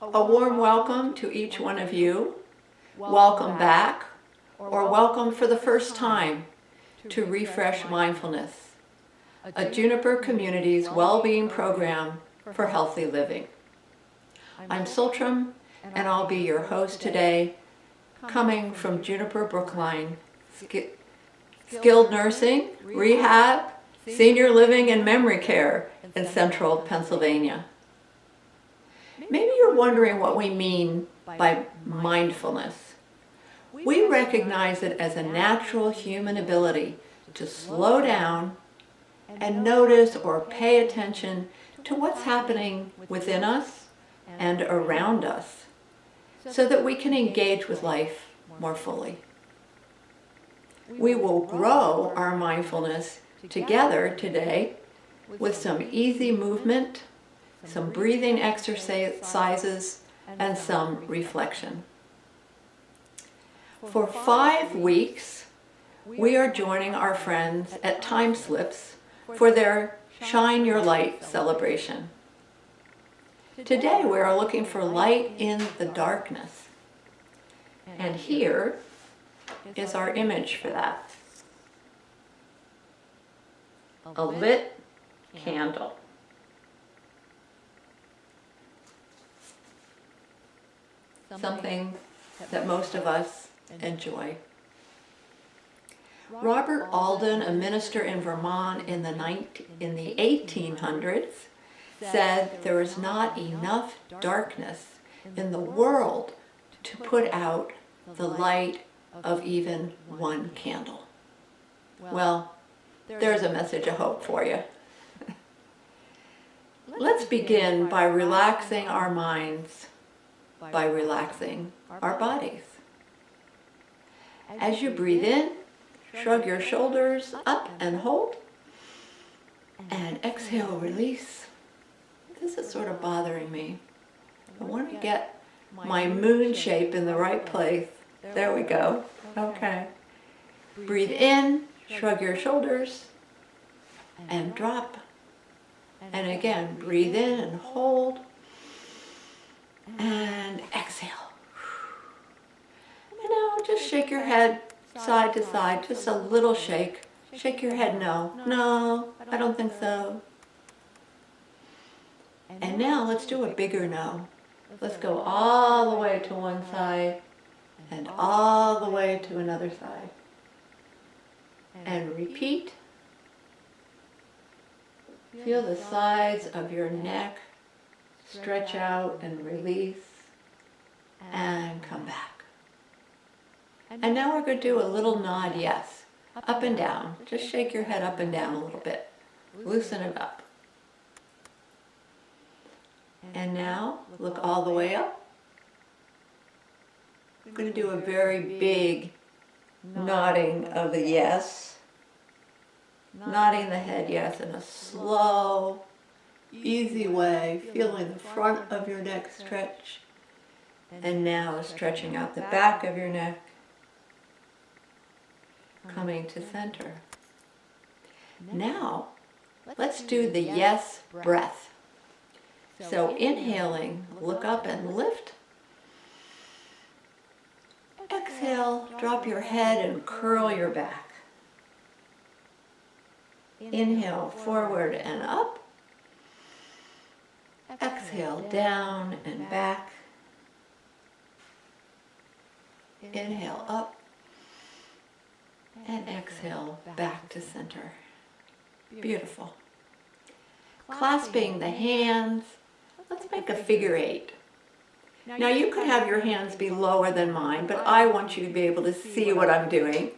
A warm welcome to each one of you. Welcome back, or welcome for the first time to Refresh Mindfulness, a Juniper Community's well-being program for healthy living. I'm Sultram, and I'll be your host today, coming from Juniper Brookline, skilled nursing, rehab, senior living, and memory care in central Pennsylvania. Maybe you're wondering what we mean by mindfulness. We recognize it as a natural human ability to slow down and notice or pay attention to what's happening within us and around us so that we can engage with life more fully. We will grow our mindfulness together today with some easy movement, some breathing exercises, and some reflection. For 5 weeks, we are joining our friends at Time Slips for their Shine Your Light celebration. Today we are looking for light in the darkness. And here is our image for that. A lit candle. Something that most of us enjoy. Robert Alden, a minister in Vermont in the 1800s, said there is not enough darkness in the world to put out the light of even one candle. Well, there's a message of hope for you. Let's begin by relaxing our minds, by relaxing our bodies. As you breathe in, shrug your shoulders up and hold, and exhale, release. This is sort of bothering me. I want to get my moon shape in the right place. There we go. Okay. Breathe in, shrug your shoulders, and drop. And again, breathe in and hold, and exhale. And now just shake your head side to side, just a little shake. Shake your head no. No, I don't think so. And now let's do a bigger no. Let's go all the way to one side and all the way to another side. And repeat. Feel the sides of your neck stretch out and release, and come back. And now we're going to do a little nod yes, up and down. Just shake your head up and down a little bit. Loosen it up. And now look all the way up. I'm going to do a very big nodding of the yes. Nodding the head yes in a slow, easy way, feeling the front of your neck stretch, and now stretching out the back of your neck, coming to center. Now, let's do the yes breath. So inhaling, look up and lift. Exhale, drop your head and curl your back. Inhale, forward and up. Exhale, down and back. Inhale, up. And exhale, back to center. Beautiful. Clasping the hands, let's make a figure 8. Now you could have your hands be lower than mine, but I want you to be able to see what I'm doing.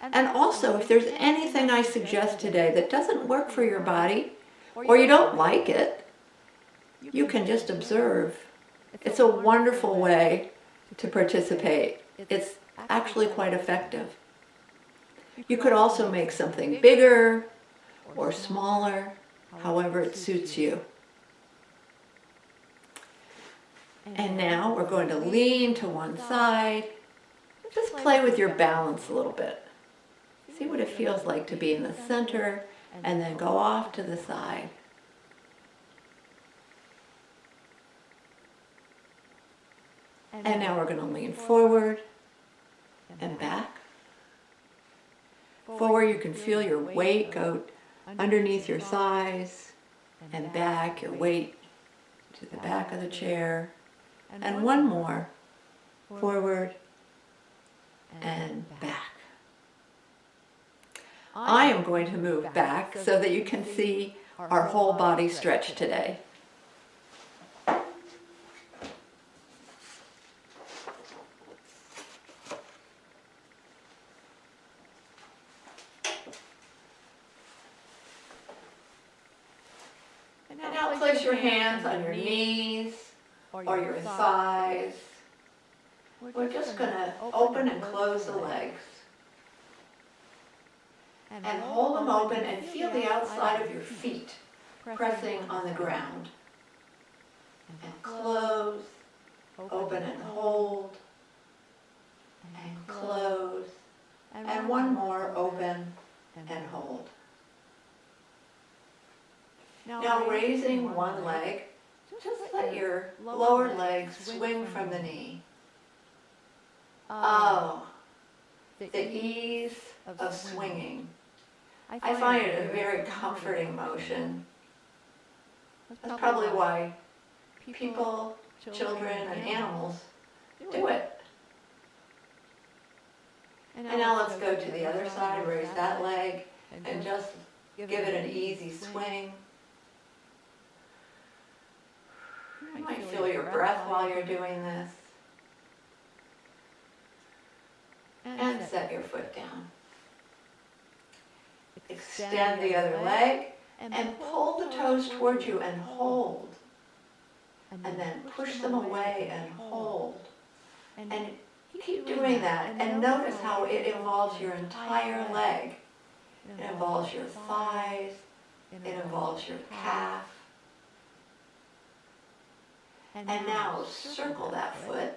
And also, if there's anything I suggest today that doesn't work for your body, or you don't like it, you can just observe. It's a wonderful way to participate. It's actually quite effective. You could also make something bigger or smaller, however it suits you. And now we're going to lean to one side. Just play with your balance a little bit. See what it feels like to be in the center and then go off to the side. And now we're going to lean forward and back. Forward, you can feel your weight go underneath your thighs and back, your weight to the back of the chair. And one more, forward and back. I am going to move back so that you can see our whole body stretch today. And now place your hands on your knees or your thighs. We're just going to open and close the legs. And hold them open and feel the outside of your feet pressing on the ground. And close, open and hold, and close, and one more, open and hold. Now raising one leg, just let your lower leg swing from the knee. Oh, the ease of swinging. I find it a very comforting motion. That's probably why people, children, and animals do it. And now let's go to the other side, raise that leg, and just give it an easy swing. You might feel your breath while you're doing this. And set your foot down. Extend the other leg and pull the toes towards you and hold. And then push them away and hold. And keep doing that and notice how it involves your entire leg. It involves your thighs. It involves your calf. And now circle that foot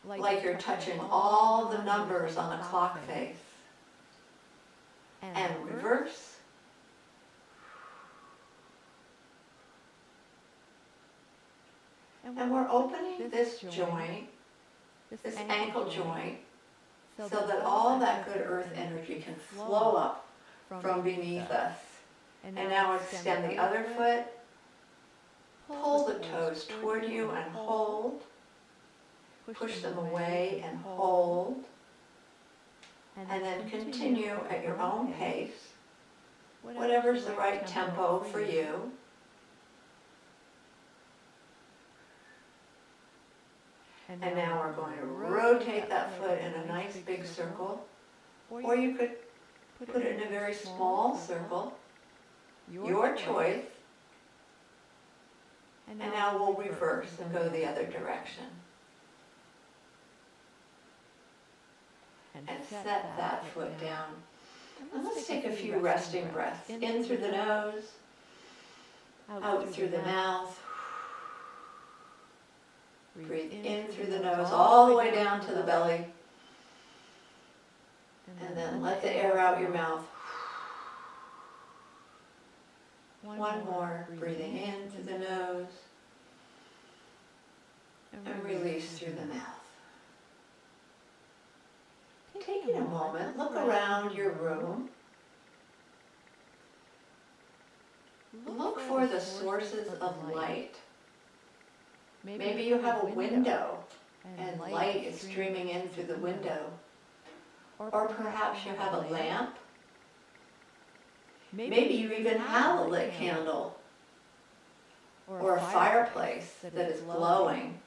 like you're touching all the numbers on a clock face. And reverse. And we're opening this joint, this ankle joint, so that all that good earth energy can flow up from beneath us. And now extend the other foot. Pull the toes toward you and hold. Push them away and hold. And then continue at your own pace, whatever's the right tempo for you. And now we're going to rotate that foot in a nice big circle, or you could put it in a very small circle, your choice. And now we'll reverse and go the other direction. And set that foot down. And let's take a few resting breaths. In through the nose, out through the mouth. Breathe in through the nose all the way down to the belly. And then let the air out your mouth. One more. Breathing in through the nose. And release through the mouth. Taking a moment, look around your room. Look for the sources of light. Maybe you have a window and light is streaming in through the window. Or perhaps you have a lamp. Maybe you even have a lit candle or a fireplace that is glowing.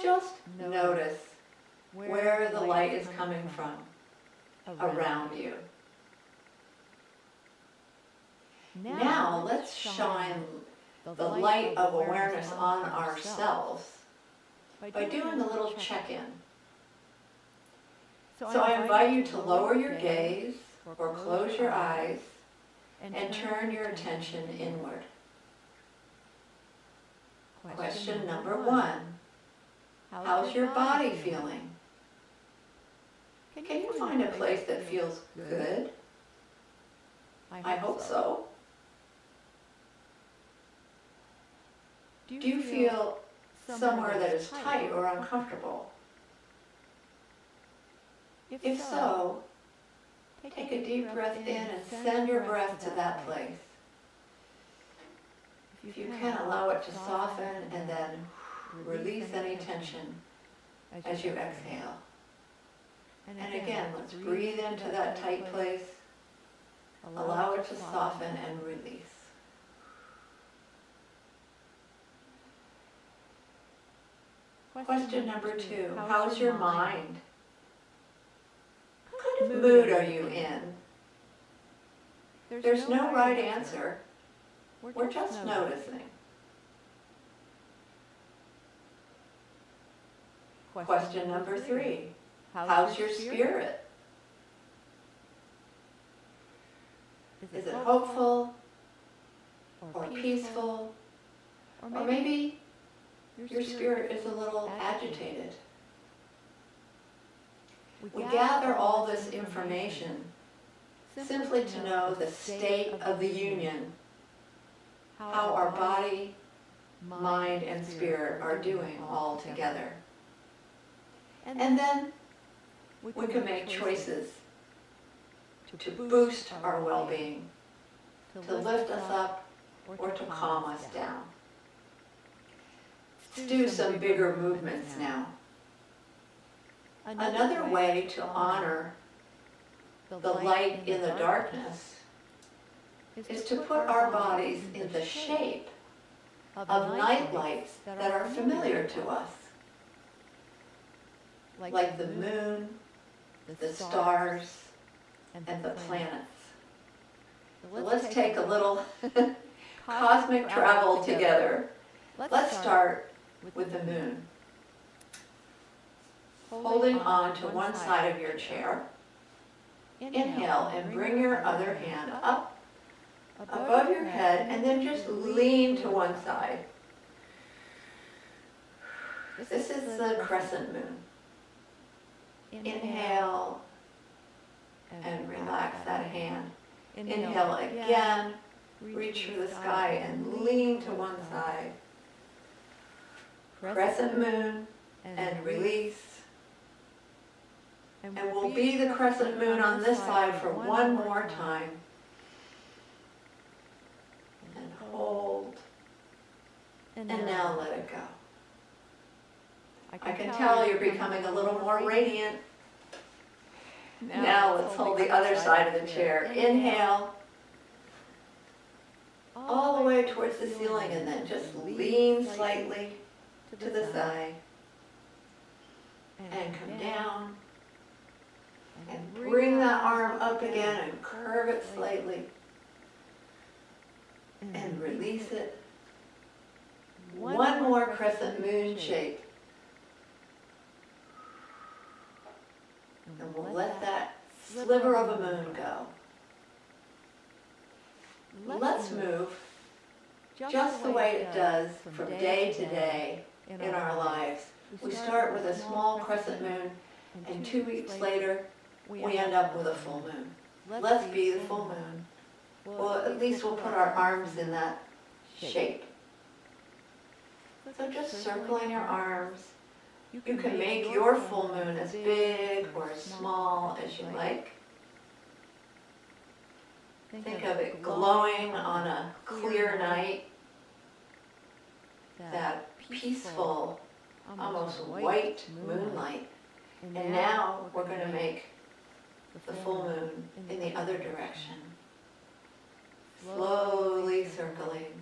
Just notice where the light is coming from around you. Now let's shine the light of awareness on ourselves by doing a little check-in. So I invite you to lower your gaze or close your eyes and turn your attention inward. Question number 1. How's your body feeling? Can you find a place that feels good? I hope so. Do you feel somewhere that is tight or uncomfortable? If so, take a deep breath in and send your breath to that place. If you can, allow it to soften and then release any tension as you exhale. And again, let's breathe into that tight place. Allow it to soften and release. Question number 2, how's your mind? What kind of mood are you in? There's no right answer. We're just noticing. Question number 3, how's your spirit? Is it hopeful or peaceful? Or maybe your spirit is a little agitated. We gather all this information simply to know the state of the union, how our body, mind, and spirit are doing all together. And then we can make choices to boost our well-being, to lift us up, or to calm us down. Let's do some bigger movements now. Another way to honor the light in the darkness is to put our bodies in the shape of night lights that are familiar to us, like the moon, the stars, and the planets. So let's take a little cosmic travel together. Let's start with the moon. Holding on to one side of your chair, inhale and bring your other hand up above your head and then just lean to one side. This is the crescent moon. Inhale and relax that hand. Inhale again, reach for the sky and lean to one side. Crescent moon and release. And we'll be the crescent moon on this side for one more time. And hold. And now let it go. I can tell you're becoming a little more radiant. Now let's hold the other side of the chair. Inhale. All the way towards the ceiling and then just lean slightly to the side. And come down. And bring that arm up again and curve it slightly. And release it. One more crescent moon shape. And we'll let that sliver of a moon go. Let's move just the way it does from day to day in our lives. We start with a small crescent moon, and 2 weeks later, we end up with a full moon. Let's be the full moon. Well, at least we'll put our arms in that shape. So just circling your arms. You can make your full moon as big or as small as you like. Think of it glowing on a clear night. That peaceful, almost white moonlight. And now we're going to make the full moon in the other direction. Slowly circling.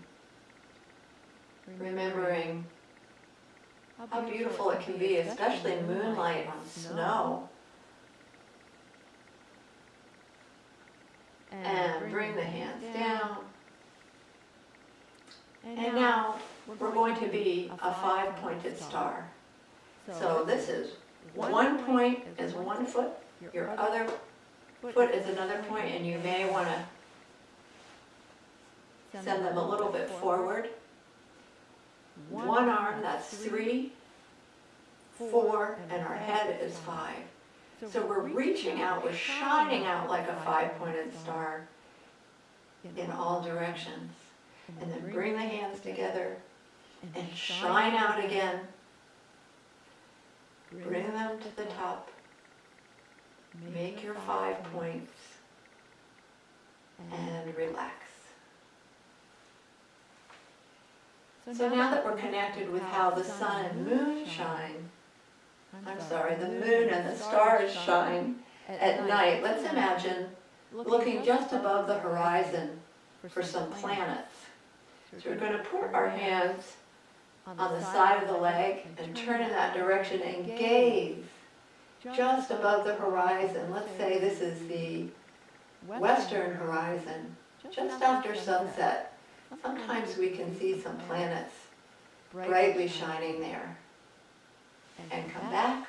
Remembering how beautiful it can be, especially moonlight on snow. And bring the hands down. And now we're going to be a 5-pointed star. So this is one point is one foot, your other foot is another point, and you may want to send them a little bit forward. One arm, that's 3, 4, and our head is 5. So we're reaching out, we're shining out like a 5-pointed star in all directions. And then bring the hands together and shine out again. Bring them to the top. Make your 5 points and relax. So now that we're connected with how the sun and moon shine, the moon and the stars shine at night, let's imagine looking just above the horizon for some planets. So we're going to put our hands on the side of the leg and turn in that direction and gaze just above the horizon. Let's say this is the western horizon, just after sunset. Sometimes we can see some planets brightly shining there. And come back,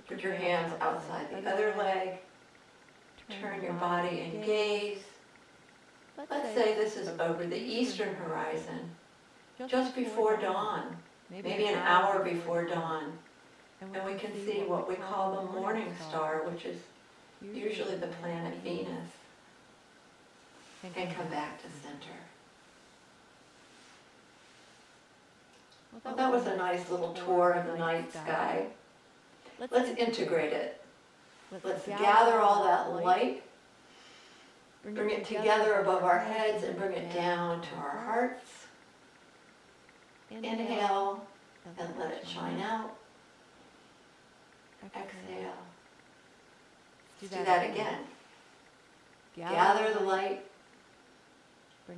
put your hands outside the other leg, turn your body and gaze. Let's say this is over the eastern horizon, just before dawn, maybe an hour before dawn. And we can see what we call the morning star, which is usually the planet Venus. And come back to center. Well, that was a nice little tour of the night sky. Let's integrate it. Let's gather all that light, bring it together above our heads and bring it down to our hearts. Inhale and let it shine out. Exhale. Let's do that again. Gather the light,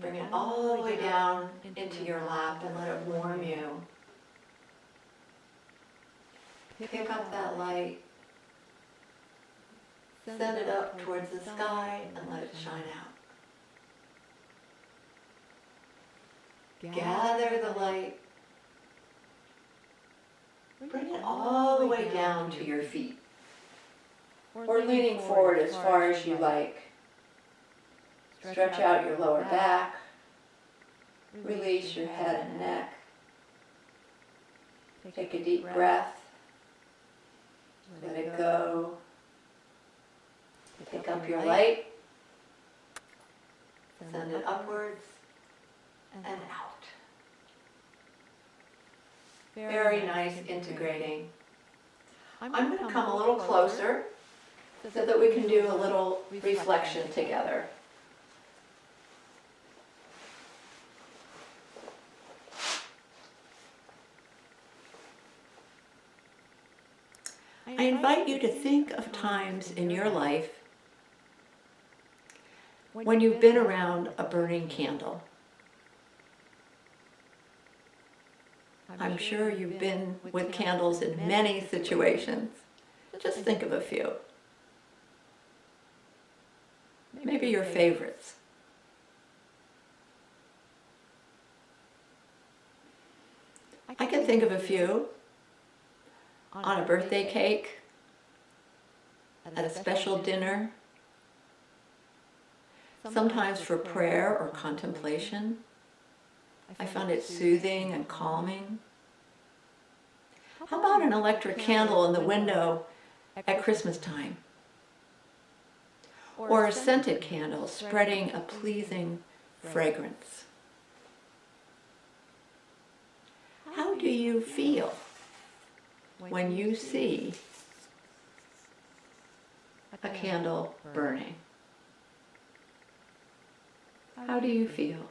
bring it all the way down into your lap and let it warm you. Pick up that light, send it up towards the sky and let it shine out. Gather the light, bring it all the way down to your feet, or leaning forward as far as you like. Stretch out your lower back, release your head and neck. Take a deep breath, let it go. Pick up your light, send it upwards and out. Very nice integrating. I'm going to come a little closer so that we can do a little reflection together. I invite you to think of times in your life when you've been around a burning candle. I'm sure you've been with candles in many situations. Just think of a few. Maybe your favorites. I can think of a few. On a birthday cake, at a special dinner, sometimes for prayer or contemplation. I found it soothing and calming. How about an electric candle in the window at Christmas time? Or a scented candle spreading a pleasing fragrance? How do you feel when you see a candle burning? How do you feel?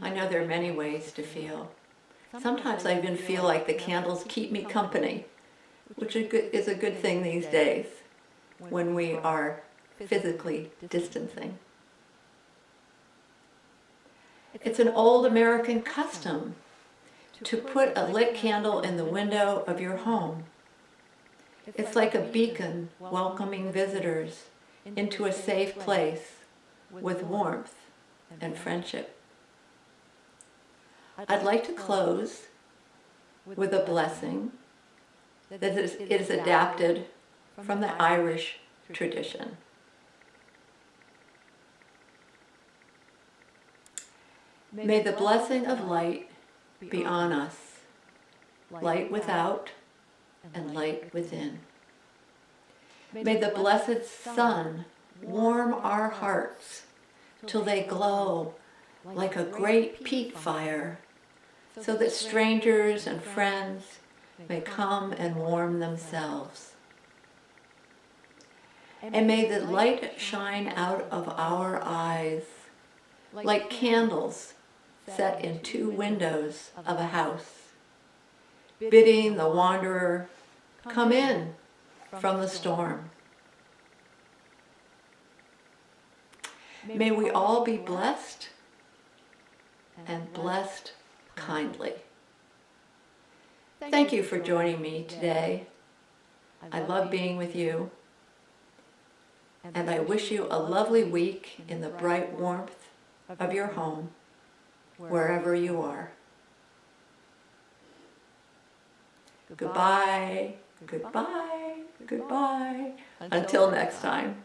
I know there are many ways to feel. Sometimes I even feel like the candles keep me company, which is a good thing these days when we are physically distancing. It's an old American custom to put a lit candle in the window of your home. It's like a beacon welcoming visitors into a safe place with warmth and friendship. I'd like to close with a blessing that is adapted from the Irish tradition. May the blessing of light be on us, light without and light within. May the blessed sun warm our hearts till they glow like a great peat fire, so that strangers and friends may come and warm themselves. And may the light shine out of our eyes like candles set in 2 windows of a house, bidding the wanderer come in from the storm. May we all be blessed and blessed kindly. Thank you for joining me today. I love being with you, and I wish you a lovely week in the bright warmth of your home, wherever you are. Goodbye, goodbye, goodbye. Until next time.